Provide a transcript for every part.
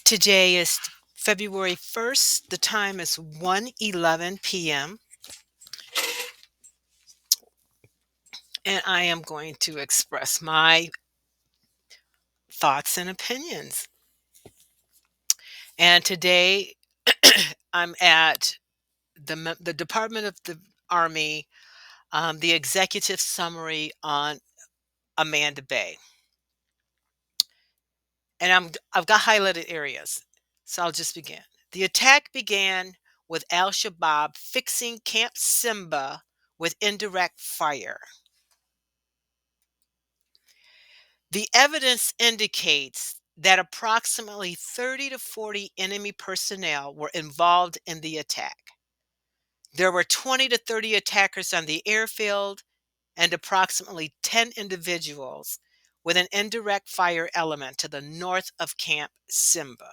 Today is February 1st. The time is 1:11 p.m. and I am going to express my thoughts and opinions. And today I'm at the Department of the Army, the executive summary on Amanda Bay. And I've got highlighted areas. So I'll just begin. The attack began with al-Shabaab fixing Camp Simba with indirect fire. The evidence indicates that approximately 30 to 40 enemy personnel were involved in the attack. There were 20 to 30 attackers on the airfield and approximately 10 individuals with an indirect fire element to the north of Camp Simba.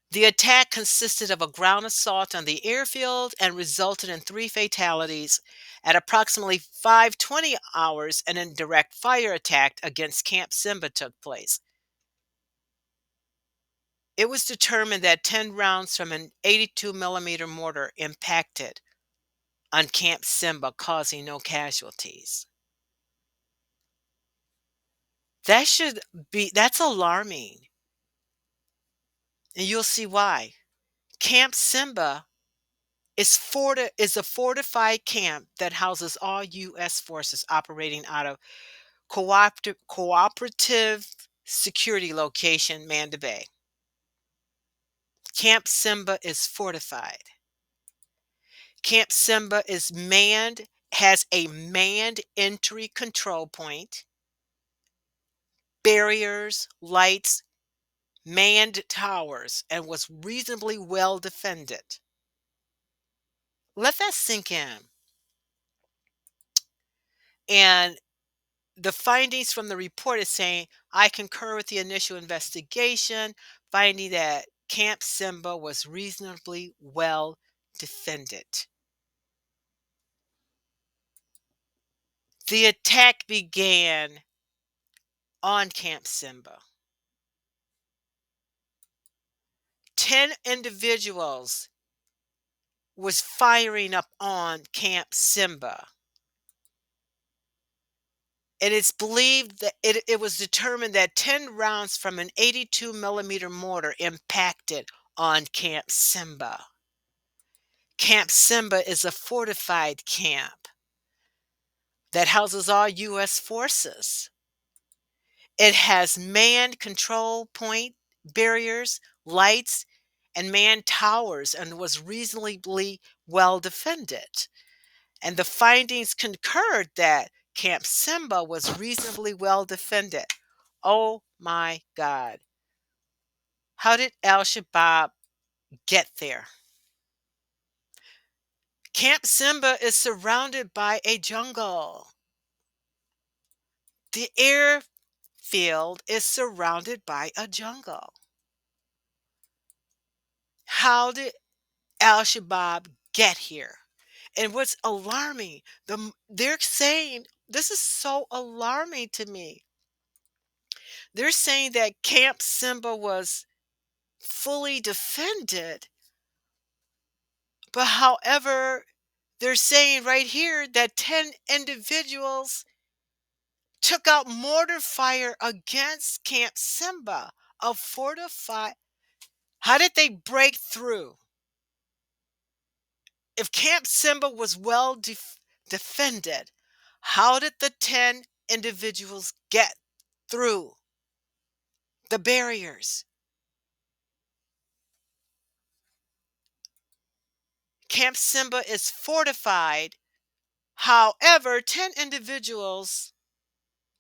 The attack consisted of a ground assault on the airfield and resulted in 3 fatalities. At approximately 5:20 hours, an indirect fire attack against Camp Simba took place. It was determined that 10 rounds from an 82 millimeter mortar impacted on Camp Simba, causing no casualties. That's alarming, and you'll see why. Camp Simba is a fortified camp that houses all U.S. forces operating out of cooperative security location, MANDA Bay. Camp Simba is fortified. Camp Simba is manned, has a manned entry control point, barriers, lights, manned towers, and was reasonably well defended. Let that sink in. And the findings from the report is saying, I concur with the initial investigation, finding that Camp Simba was reasonably well defended. The attack began on Camp Simba. 10 individuals was firing up on Camp Simba. It is believed that it was determined that 10 rounds from an 82 millimeter mortar impacted on Camp Simba. Camp Simba is a fortified camp that houses all U.S. forces. It has manned control point barriers, lights, and manned towers, and was reasonably well defended. And the findings concurred that Camp Simba was reasonably well defended. Oh my God. How did al Shabaab get there? Camp Simba is surrounded by a jungle. The airfield is surrounded by a jungle. How did al Shabaab get here? And what's alarming, they're saying, this is so alarming to me. They're saying that Camp Simba was fully defended, but however, they're saying right here that 10 individuals took out mortar fire against Camp Simba, a fortified. How did they break through? If Camp Simba was well defended, how did the 10 individuals get through the barriers? Camp Simba is fortified. However, 10 individuals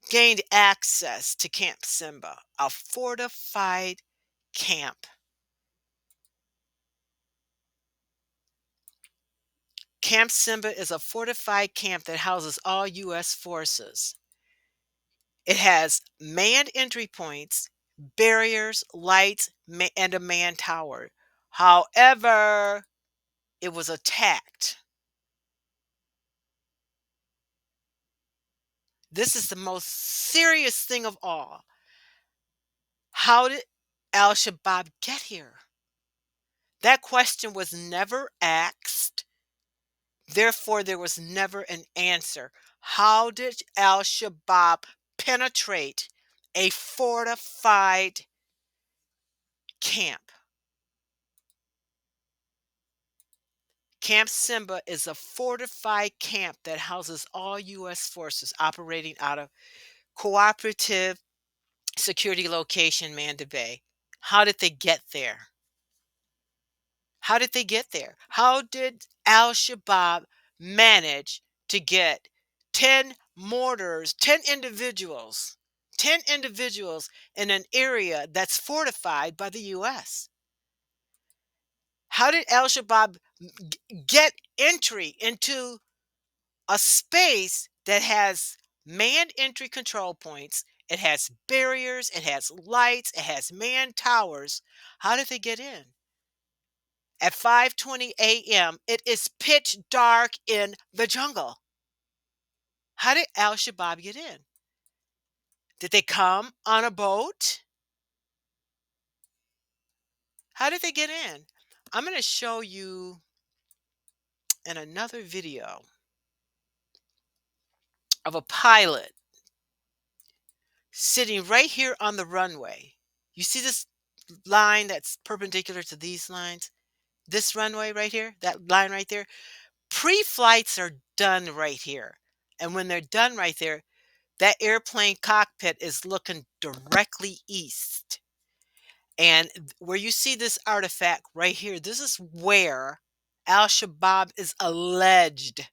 gained access to Camp Simba, a fortified camp. Camp Simba is a fortified camp that houses all U.S. forces. It has manned entry points, barriers, lights, and a manned tower. However, it was attacked. This is the most serious thing of all. How did al-Shabaab get here? That question was never asked. Therefore, there was never an answer. How did al-Shabaab penetrate a fortified camp? Camp Simba is a fortified camp that houses all U.S. forces operating out of cooperative security location Manda Bay. How did they get there? How did they get there? How did Al Shabaab manage to get 10 mortars, 10 individuals in an area that's fortified by the US? How did Al Shabaab get entry into a space that has manned entry control points? It has barriers, it has lights, it has manned towers. How did they get in? At 5:20 a.m., it is pitch dark in the jungle. How did Al Shabaab get in? Did they come on a boat? How did they get in? I'm going to show you in another video of a pilot sitting right here on the runway. You see this line that's perpendicular to these lines? This runway right here, that line right there? Pre-flights are done right here. And when they're done right there, that airplane cockpit is looking directly east. And where you see this artifact right here, this is where Al Shabaab is alleged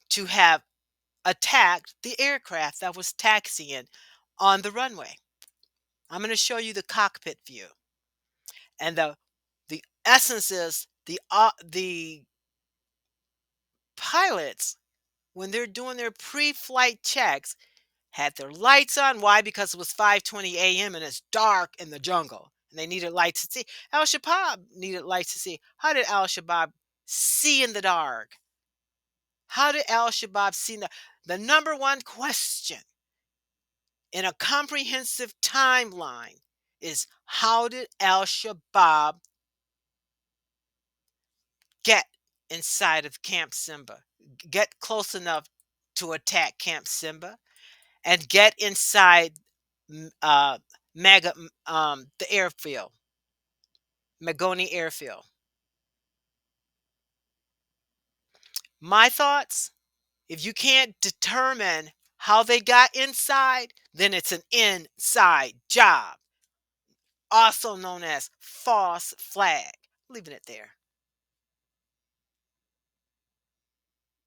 to have attacked the aircraft that was taxiing on the runway. I'm going to show you the cockpit view. And the essence is the pilots, when they're doing their pre-flight checks, had their lights on. Why? Because it was 5:20 a.m. and it's dark in the jungle, and they needed lights to see. Al Shabaab needed lights to see. How did Al Shabaab see in the dark? How did Al Shabaab see the number one question in a comprehensive timeline is how did Al Shabaab get inside of Camp Simba? Get close enough to attack Camp Simba and get inside the airfield, Magoni Airfield. My thoughts, if you can't determine how they got inside, then it's an inside job, also known as false flag. Leaving it there.